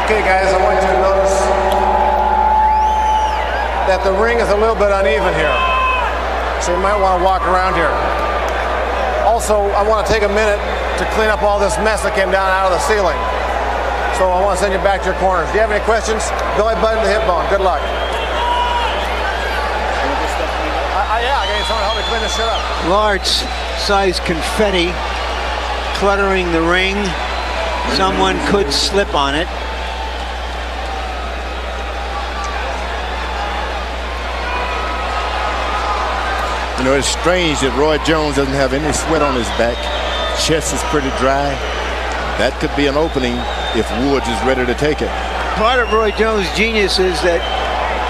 Okay, guys, I want you to notice that the ring is a little bit uneven here. So you might want to walk around here. Also, I want to take a minute to clean up all this mess that came down out of the ceiling. So I want to send you back to your corners. Do you have any questions? Belly button to hip bone. Good luck. Yeah, I need someone to help me clean this shit up. Large size confetti cluttering the ring. Someone could slip on it. You know, it's strange that Roy Jones doesn't have any sweat on his back. Chest is pretty dry. That could be an opening if Woods is ready to take it. Part of Roy Jones' genius is that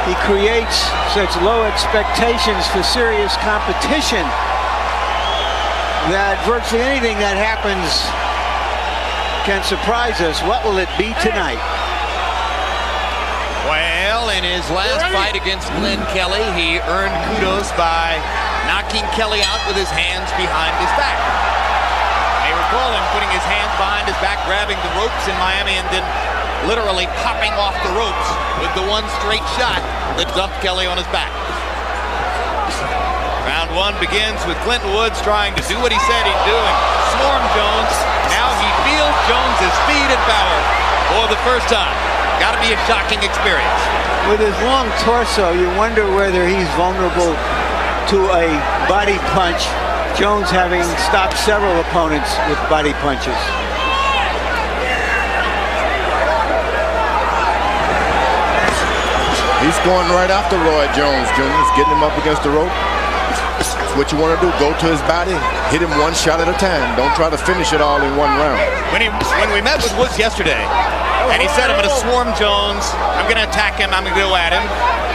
he creates such low expectations for serious competition that virtually anything that happens can surprise us. What will it be tonight? Well, in his last fight against Glenn Kelly, he earned kudos by knocking Kelly out with his hands behind his back. You may recall him putting his hands behind his back, grabbing the ropes in Miami, and then literally popping off the ropes with the one straight shot that dumped Kelly on his back. Round one begins with Clinton Woods trying to do what he said he'd do and swarm Jones. Now he feels Jones's speed and power for the first time. Got to be a shocking experience. With his long torso, you wonder whether he's vulnerable to a body punch, Jones having stopped several opponents with body punches. He's going right after Roy Jones, Jr. He's getting him up against the rope. What you want to do, go to his body, hit him one shot at a time. Don't try to finish it all in one round. When we met with Woods yesterday, and he said, I'm going to swarm Jones, I'm going to attack him, I'm going to go at him,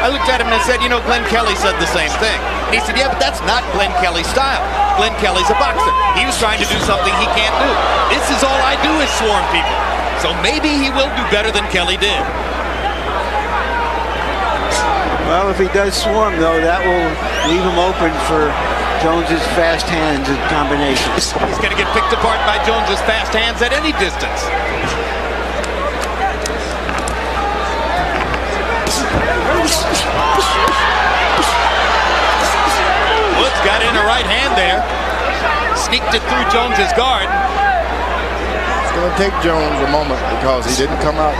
I looked at him and said, you know, Glenn Kelly said the same thing. And he said, yeah, but that's not Glenn Kelly's style. Glenn Kelly's a boxer. He was trying to do something he can't do. This is all I do is swarm people. So maybe he will do better than Kelly did. Well, if he does swarm, though, that will leave him open for Jones's fast hands and combinations. He's going to get picked apart by Jones's fast hands at any distance. Woods got in a right hand there. Sneaked it through Jones's guard. It's going to take Jones a moment because he didn't come out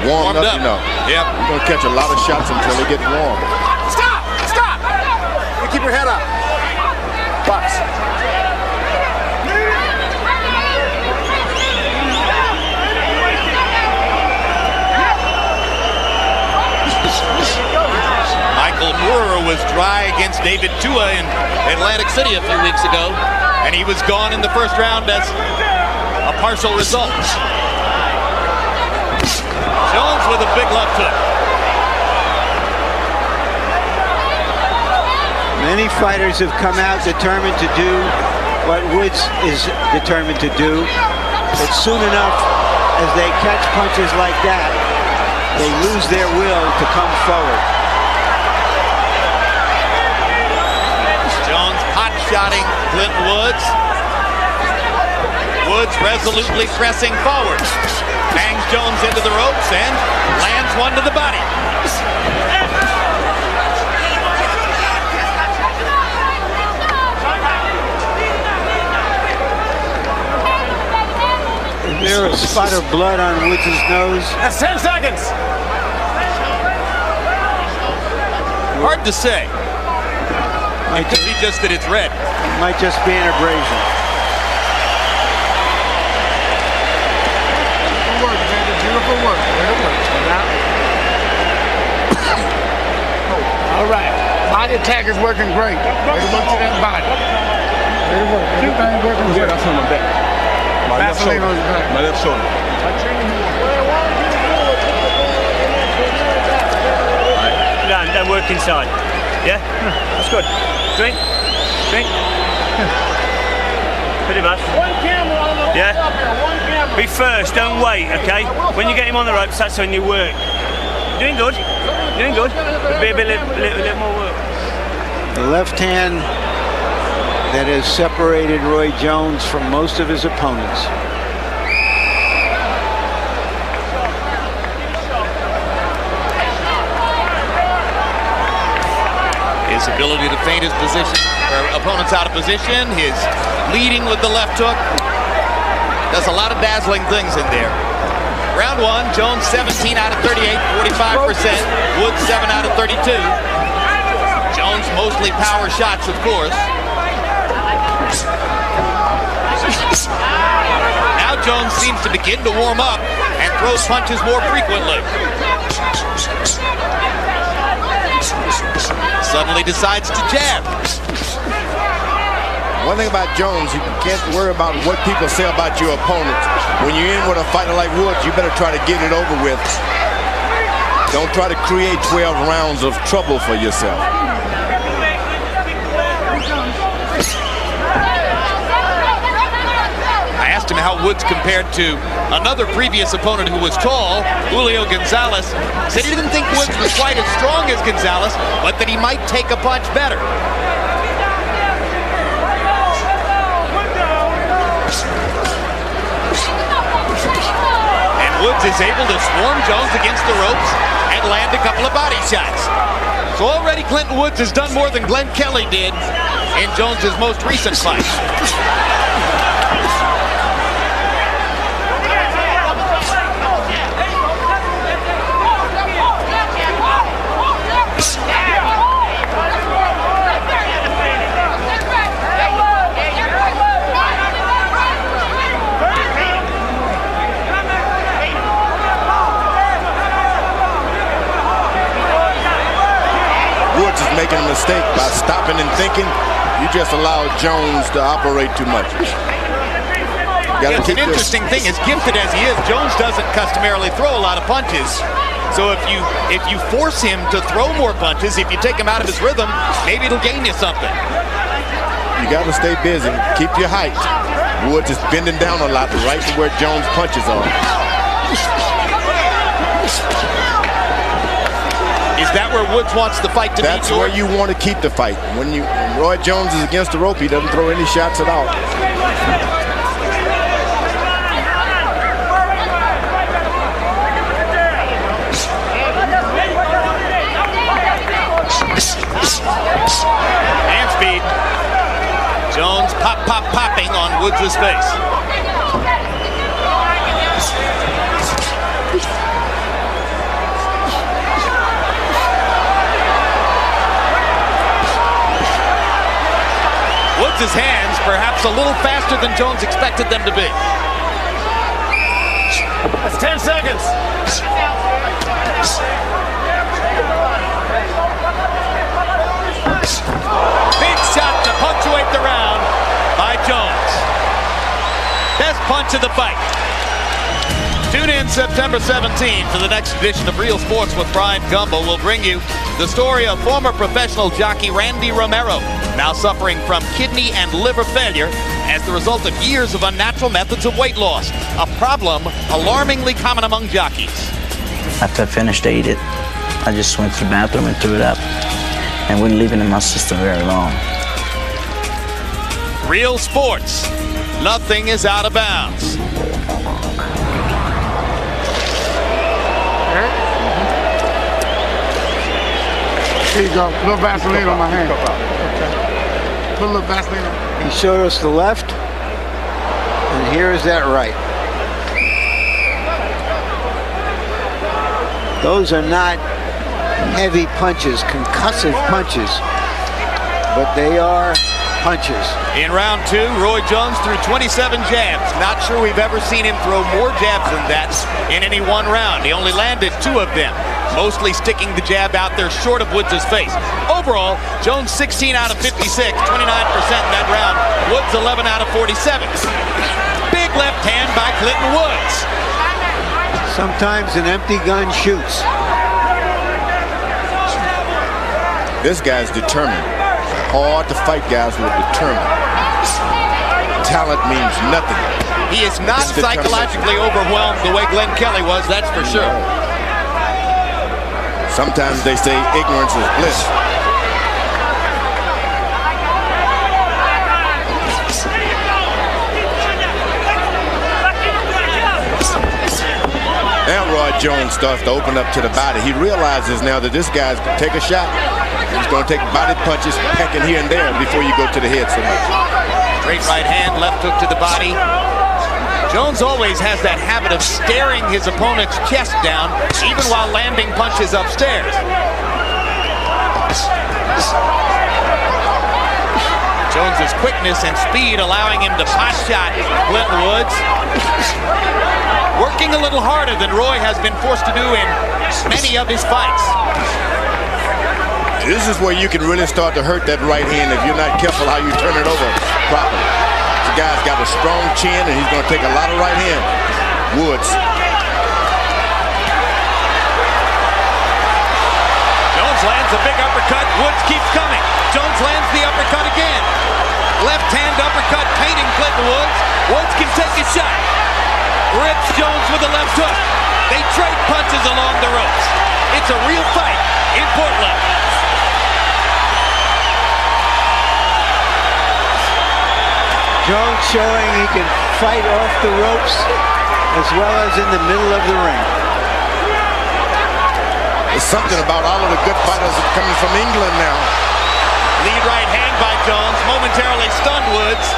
warmed up enough. Yep. He's going to catch a lot of shots until he gets warm. Stop! Stop! You keep your head up. Box. Michael Moore was dry against David Tua in Atlantic City a few weeks ago, and he was gone in the first round as a partial result. Jones with a big left hook. Many fighters have come out determined to do what Woods is determined to do. But soon enough, as they catch punches like that, they lose their will to come forward. Jones pot-shotting Clinton Woods. Woods resolutely pressing forward. Bangs Jones into the ropes and lands one to the body. Is there a spot of blood on Woods' nose? That's 10 seconds. Hard to say. It could be just that it's red. Might just be an abrasion. Beautiful work. Way to work. All right. Body attack is working great. Way to work to that body. Way to work. Everything's working good. That's on my back. My left shoulder. My left shoulder. No, work inside. Yeah? That's good. Drink. Drink. Pretty much. One camera on the Yeah? One camera. Be first, don't wait, okay? When you get him on the ropes, that's when you work. Doing good. Doing good. But be a little more work. The left hand that has separated Roy Jones from most of his opponents. His ability to feint his position, or opponents out of position, his leading with the left hook. Does a lot of dazzling things in there. Round one, Jones 17 out of 38, 45%. Woods 7 out of 32. Jones mostly power shots, of course. Now Jones seems to begin to warm up and throws punches more frequently. Suddenly decides to jab. One thing about Jones, you can't worry about what people say about your opponent. When you're in with a fighter like Woods, you better try to get it over with. Don't try to create 12 rounds of trouble for yourself. I asked him how Woods compared to another previous opponent who was tall, Julio Gonzalez. Said he didn't think Woods was quite as strong as Gonzalez, but that he might take a punch better. And Woods is able to swarm Jones against the ropes and land a couple of body shots. So already Clinton Woods has done more than Glenn Kelly did in Jones's most recent fight. Woods is making a mistake by stopping and thinking. You just allowed Jones to operate too much. It's an interesting thing, as gifted as he is, Jones doesn't customarily throw a lot of punches. So if you force him to throw more punches, if you take him out of his rhythm, maybe it'll gain you something. You got to stay busy. Keep your height. Woods is bending down a lot right to where Jones punches are. Is that where Woods wants the fight to be? That's where you want to keep the fight. When Roy Jones is against the rope, he doesn't throw any shots at all. Hand speed. Jones popping on Woods' face. Woods' hands perhaps a little faster than Jones expected them to be. That's 10 seconds. Big shot to punctuate the round by Jones. Best punch of the fight. Tune in September 17 for the next edition of Real Sports with Brian Gumbel. We'll bring you the story of former professional jockey Randy Romero, now suffering from kidney and liver failure as the result of years of unnatural methods of weight loss, a problem alarmingly common among jockeys. After I finished, I ate it. I just went to the bathroom and threw it up and wouldn't leave it in my system very long. Real Sports. Nothing is out of bounds. Here you go. A little Vaseline on my hand. Okay. Put a little Vaseline on. He showed us the left, and here is that right. Those are not heavy punches, concussive punches, but they are punches. In round two, Roy Jones threw 27 jabs. Not sure we've ever seen him throw more jabs than that in any one round. He only landed 2 of them, mostly sticking the jab out there short of Woods' face. Overall, Jones 16 out of 56, 29% in that round. Woods 11 out of 47. Big left hand by Clinton Woods. Sometimes an empty gun shoots. This guy's determined. Hard to fight guys who are determined. Talent means nothing. He is not psychologically overwhelmed the way Glenn Kelly was, that's for sure. Sometimes they say ignorance is bliss. Now, Roy Roy Jones starts to open up to the body, he realizes now that this guy's going to take a shot. He's going to take body punches, pecking here and there before you go to the head so much. Straight right hand, left hook to the body. Jones always has that habit of staring his opponent's chest down, even while landing punches upstairs. Jones's quickness and speed allowing him to pot shot Clinton Woods. Working a little harder than Roy has been forced to do in many of his fights. This is where you can really start to hurt that right hand if you're not careful how you turn it over properly. The guy's got a strong chin and he's going to take a lot of right hand. Woods. Jones lands a big uppercut. Woods keeps coming. Jones lands the uppercut again. Left hand uppercut painting Clinton Woods. Woods can take a shot. Rips Jones with a left hook. They trade punches along the ropes. It's a real fight in Portland. Jones showing he can fight off the ropes as well as in the middle of the ring. There's something about all of the good fighters coming from England now. Lead right hand by Jones momentarily stunned Woods.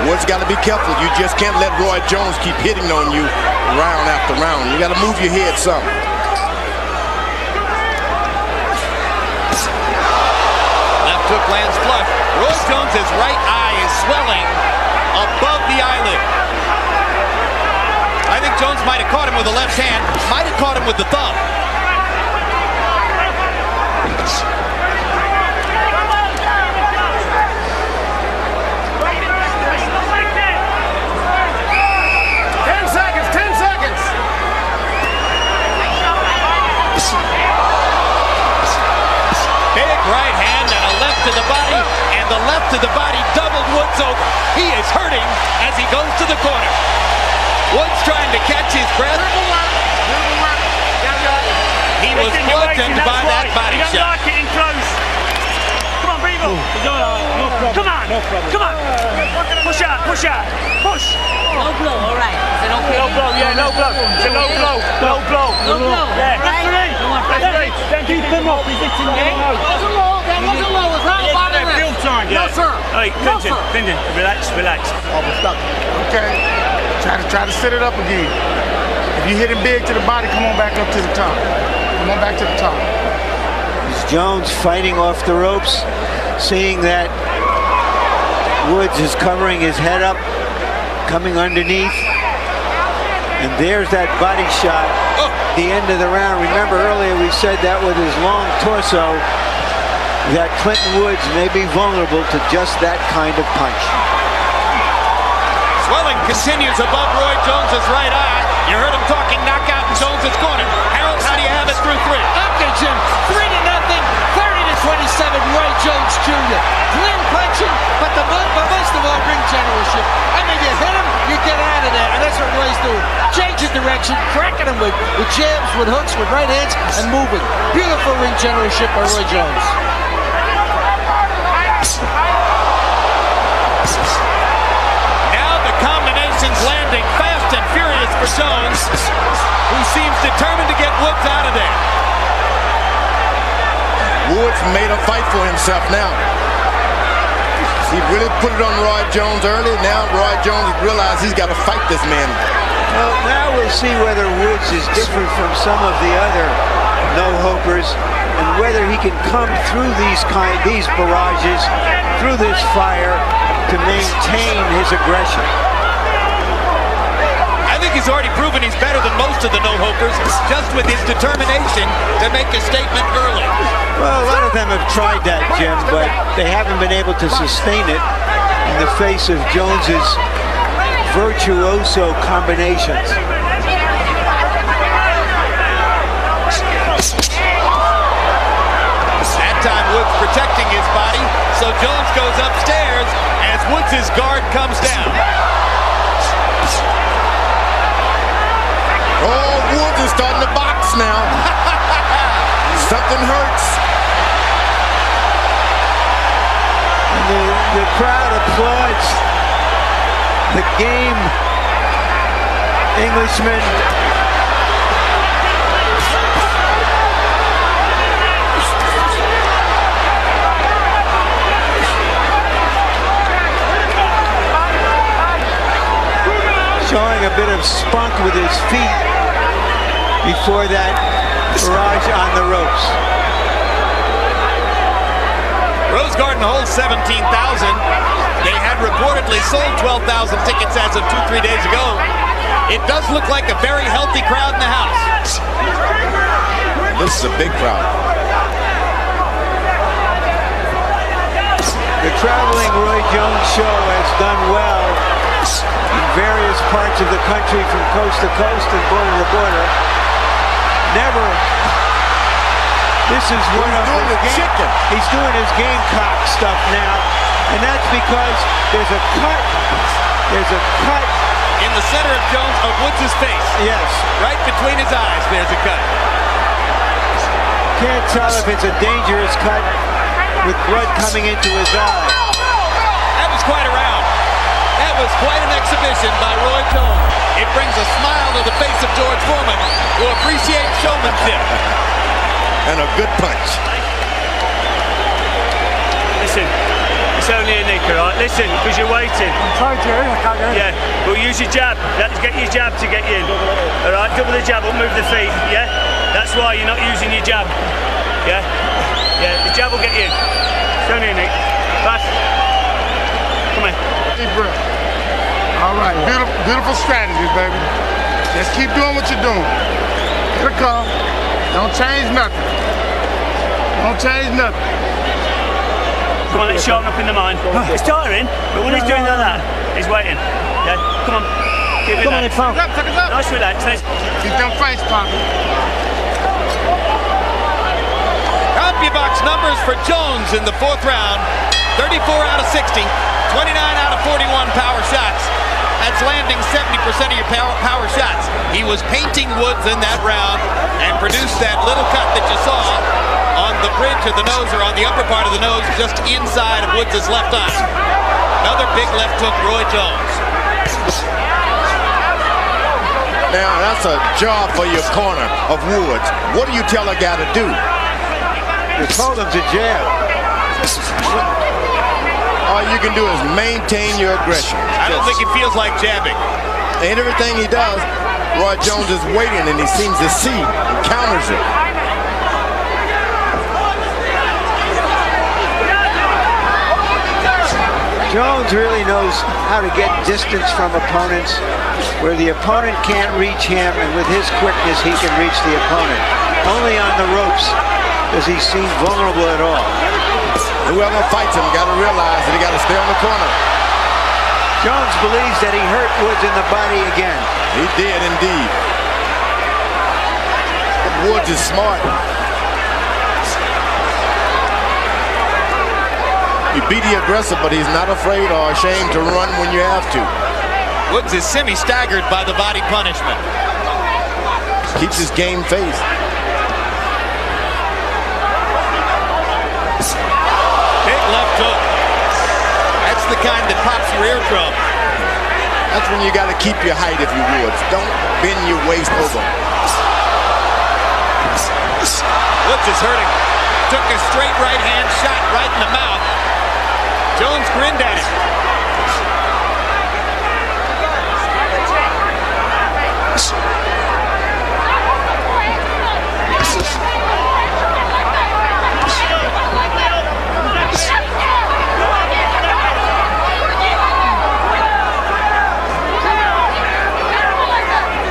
Woods got to be careful. You just can't let Roy Jones keep hitting on you round after round. You got to move your head some. Left hook lands flush. Roy Jones's right eye is swelling above the eyelid. I think Jones might have caught him with the left hand, might have caught him with the thumb. Right hand and a left to the body, and the left to the body doubled Woods over. He is hurting as he goes to the corner. Woods trying to catch his breath. He was bludgeoned by that body shot. Getting close. Come on, breathe up. Come on, come on. Push out, push out, push. Low blow, all right. Is it okay? Low blow, yeah, low blow. It's a low blow, low blow. Low blow. Yeah. Right. Then keep him up. He's hitting the nose. Wasn't low. That wasn't low. It's right about it. Field time. No, sir. Hey, Clinton, Clinton, relax, relax. Okay. Try to set it up again. If you hit him big to the body, come on back up to the top. Come on back to the top. It's Jones fighting off the ropes, seeing that Woods is covering his head up, coming underneath. And there's that body shot at the end of the round. Remember earlier we said that with his long torso, that Clinton Woods may be vulnerable to just that kind of punch. Swelling continues above Roy Jones's right eye. You heard him talking knockout in Jones's corner. Harold, how do you have it through three? Okay, Jim. 3-0, 30-27, Roy Jones Jr. Clean punching, but most of all, ring generalship. I mean, you hit him, you get out of there, and that's what Roy's doing. Changing direction, cracking him with jabs, with hooks, with right hands, and moving. Beautiful ring generalship by Roy Jones. Now the combinations landing fast and furious for Jones, who seems determined to get Woods out of there. Woods made a fight for himself now. He really put it on Roy Jones early. Now Roy Jones realized he's got to fight this man. Well, now we'll see whether Woods is different from some of the other no-hopers and whether he can come through these barrages, through this fire, to maintain his aggression. I think he's already proven he's better than most of the no-hopers, just with his determination to make a statement early. Well, a lot of them have tried that, Jim, but they haven't been able to sustain it in the face of Jones's virtuoso combinations. That time Woods protecting his body, so Jones goes upstairs as Woods' guard comes down. Oh, Woods is starting to box now. Something hurts. The crowd applauds the game Englishman. Showing a bit of spunk with his feet before that barrage on the ropes. Rose Garden holds 17,000. They had reportedly sold 12,000 tickets as of 2-3 days ago. It does look like a very healthy crowd in the house. This is a big crowd. The traveling Roy Jones show has done well in various parts of the country from coast to coast and border to border. Never. This is one of his chicken. He's doing his Gamecock stuff now, and that's because there's a cut. There's a cut in the center of Woods' face. Yes, right between his eyes. There's a cut. Can't tell if it's a dangerous cut with blood coming into his eye. That was quite a round. That was quite an exhibition by Roy Jones. It brings a smile to the face of George Foreman, who appreciates showmanship. And a good punch. Listen, it's only a nick, all right? Listen, because you're waiting. I'm trying to, I can't get it. Yeah, but use your jab. Let's get your jab to get you in. All right, double the jab, up, move the feet, yeah? That's why you're not using your jab. Yeah? Yeah, the jab will get you in. It's only a nick. Fast. Come on. Deep breath. All right, beautiful strategy, baby. Just keep doing what you're doing. Here it comes. Don't change nothing. Don't change nothing. Come on, let's sharpen up in the mind. It's tiring, but when he's doing like that, he's waiting. Yeah, come on. Keep it relaxed. Come on, up. Nice relax. Keep them face popping. CompuBox numbers for Jones in the fourth round. 34 out of 60, 29 out of 41 power shots. That's landing 70% of your power shots. He was painting Woods in that round and produced that little cut that you saw on the bridge of the nose, or on the upper part of the nose, just inside of Woods' left eye. Another big left hook, Roy Jones. Now, that's a job for your corner of Woods. What do you tell a guy to do? You told him to jab. All you can do is maintain your aggression. I don't think he feels like jabbing. And everything he does, Roy Jones is waiting, and he seems to see and counters it. Jones really knows how to get distance from opponents where the opponent can't reach him, and with his quickness he can reach the opponent. Only on the ropes does he seem vulnerable at all. Whoever fights him got to realize that he got to stay on the corner. Jones believes that he hurt Woods in the body again. He did indeed. Woods is smart. You beat the aggressor, but he's not afraid or ashamed to run when you have to. Woods is semi-staggered by the body punishment. Keeps his game face. Big left hook. That's the kind that pops your eardrum. That's when you got to keep your height if you would. Don't bend your waist over. Woods is hurting. Took a straight right hand shot right in the mouth. Jones grinned at him.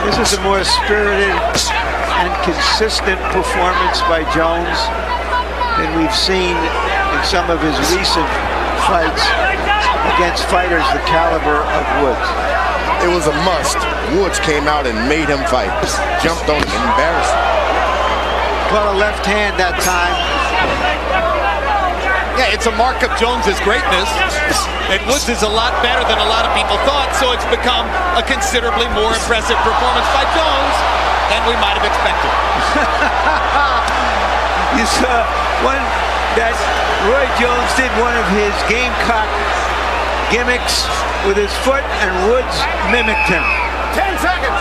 This is a more spirited and consistent performance by Jones than we've seen in some of his recent fights against fighters the caliber of Woods. It was a must. Woods came out and made him fight. Jumped on him, embarrassed him. Caught a left hand that time. Yeah, it's a mark of Jones's greatness. And Woods is a lot better than a lot of people thought, so it's become a considerably more impressive performance by Jones than we might have expected. You saw one that Roy Jones did one of his Gamecock gimmicks with his foot, and Woods mimicked him. 10 seconds.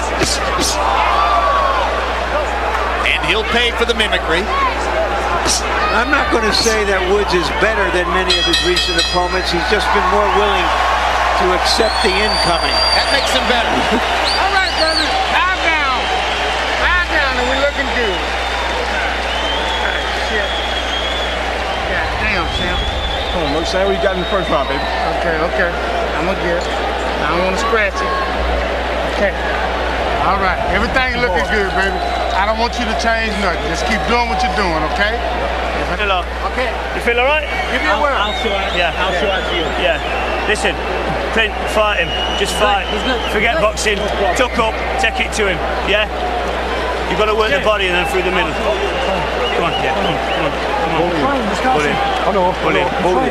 And he'll pay for the mimicry. I'm not going to say that Woods is better than many of his recent opponents. He's just been more willing to accept the incoming. That makes him better. All right, brother. Bow down. Bow down, and we're looking good. All right, shit. God damn, Sam. Come on, say what you got in the first round, baby. Okay. I'm going to get it. I don't want to scratch it. Okay. All right. Everything looking good, baby. I don't want you to change nothing. Just keep doing what you're doing, okay? Okay. You feel all right? Give me a word. I'll show it. Yeah. I'll show it to you. Yeah. Listen, Clint, fight him. Just fight. He's good. Forget boxing. Tuck up. Take it to him. Yeah? You've got to work the body and then through the middle. Come on. Yeah. Come on. Pull in. I know. Pull in. Bully.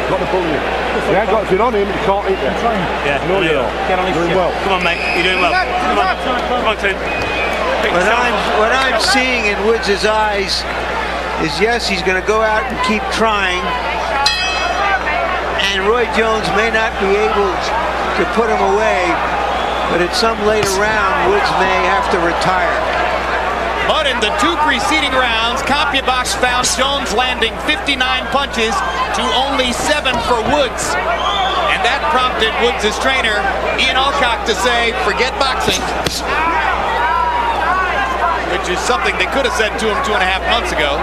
Got the bully. You ain't got it on him, you can't eat that. Yeah. No, you don't. Doing well. Come on, mate. You're doing well. Come on, Clint. What I'm seeing in Woods' eyes is, yes, he's going to go out and keep trying, and Roy Jones may not be able to put him away, but at some later round, Woods may have to retire. But in the 2 preceding rounds, CompuBox found Jones landing 59 punches to only 7 for Woods. And that prompted Woods' trainer, Ian Alcock, to say, forget boxing. Which is something they could have said to him 2.5 months ago.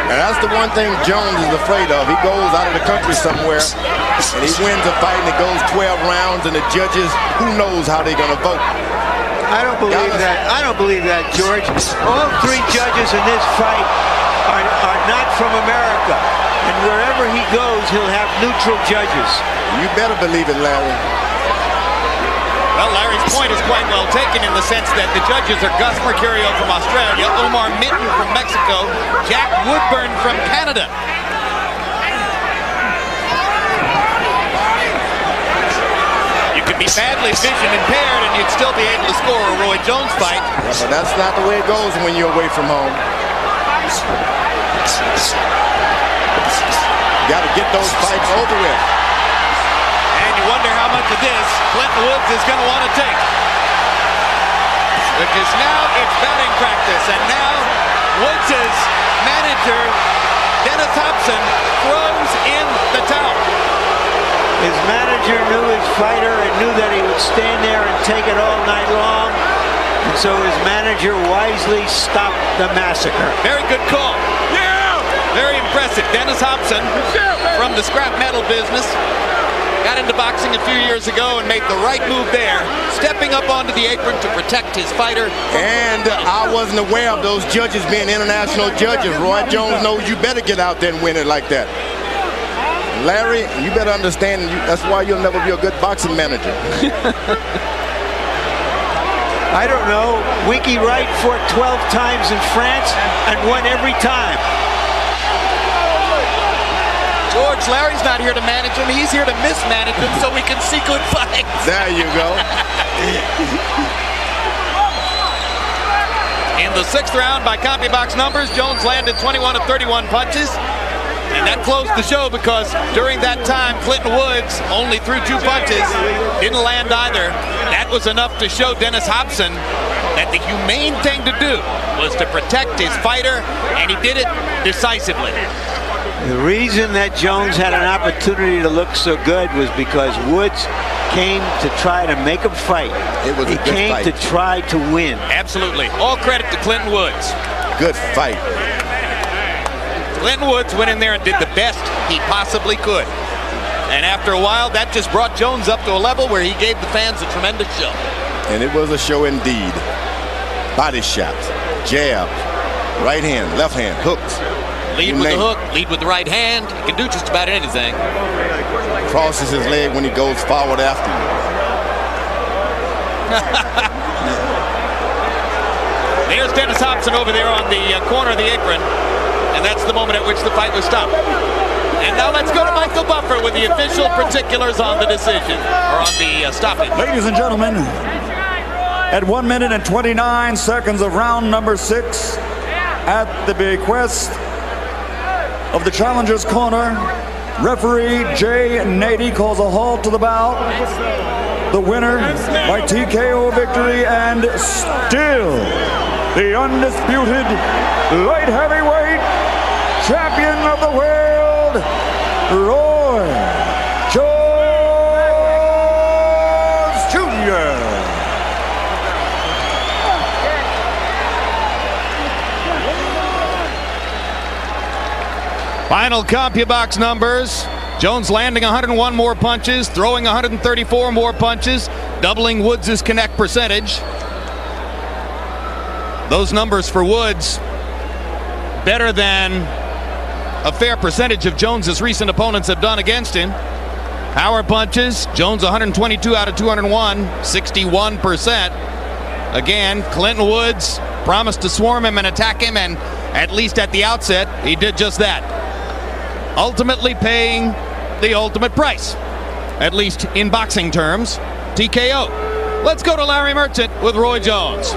And that's the one thing Jones is afraid of. He goes out of the country somewhere and he wins a fight and it goes 12 rounds and the judges, who knows how they're going to vote. I don't believe that. I don't believe that, George. All 3 judges in this fight are not from America. And wherever he goes, he'll have neutral judges. You better believe it, Larry. Well, Larry's point is quite well taken in the sense that the judges are Gus Mercurio from Australia, Omar Mitten from Mexico, Jack Woodburn from Canada. You could be badly vision impaired and you'd still be able to score a Roy Jones fight. Yeah, but that's not the way it goes when you're away from home. You got to get those fights over with. You wonder how much of this Clinton Woods is going to want to take. Because now it's batting practice, and now Woods' manager, Dennis Hobson, throws in the towel. His manager knew his fighter and knew that he would stand there and take it all night long. And so his manager wisely stopped the massacre. Very good call. Yeah! Very impressive. Dennis Hobson from the scrap metal business. Got into boxing a few years ago and made the right move there, stepping up onto the apron to protect his fighter. And I wasn't aware of those judges being international judges. Roy Jones knows you better get out there and win it like that. Larry, you better understand, that's why you'll never be a good boxing manager. I don't know. Winky Wright fought 12 times in France and won every time. George, Larry's not here to manage him. He's here to mismanage him so we can see good fights. There you go. In the 6th round, by CompuBox numbers, Jones landed 21 of 31 punches. And that closed the show because during that time, Clinton Woods only threw 2 punches, didn't land either. That was enough to show Dennis Hobson that the humane thing to do was to protect his fighter, and he did it decisively. The reason that Jones had an opportunity to look so good was because Woods came to try to make him fight. He came to try to win. Absolutely. All credit to Clinton Woods. Good fight. Clinton Woods went in there and did the best he possibly could. And after a while, that just brought Jones up to a level where he gave the fans a tremendous show. And it was a show indeed. Body shots, jabs, right hand, left hand, hooks. Lead with the hook, lead with the right hand. He can do just about anything. Crosses his leg when he goes forward after you. There's Dennis Hobson over there on the corner of the apron. And that's the moment at which the fight was stopped. And now let's go to Michael Buffer with the official particulars on the decision, or on the stoppage. Ladies and gentlemen, at 1 minute and 29 seconds of round number 6, at the bequest of the challenger's corner, Referee Jay Nady calls a halt to the bout. The winner by TKO victory and still the undisputed light heavyweight champion of the world, Roy Jones Jr. Final CompuBox numbers. Jones landing 101 more punches, throwing 134 more punches, doubling Woods' connect percentage. Those numbers for Woods better than a fair percentage of Jones' recent opponents have done against him. Power punches, Jones 122 out of 201, 61%. Again, Clinton Woods promised to swarm him and attack him, and at least at the outset, he did just that. Ultimately paying the ultimate price, at least in boxing terms, TKO. Let's go to Larry Merchant with Roy Jones.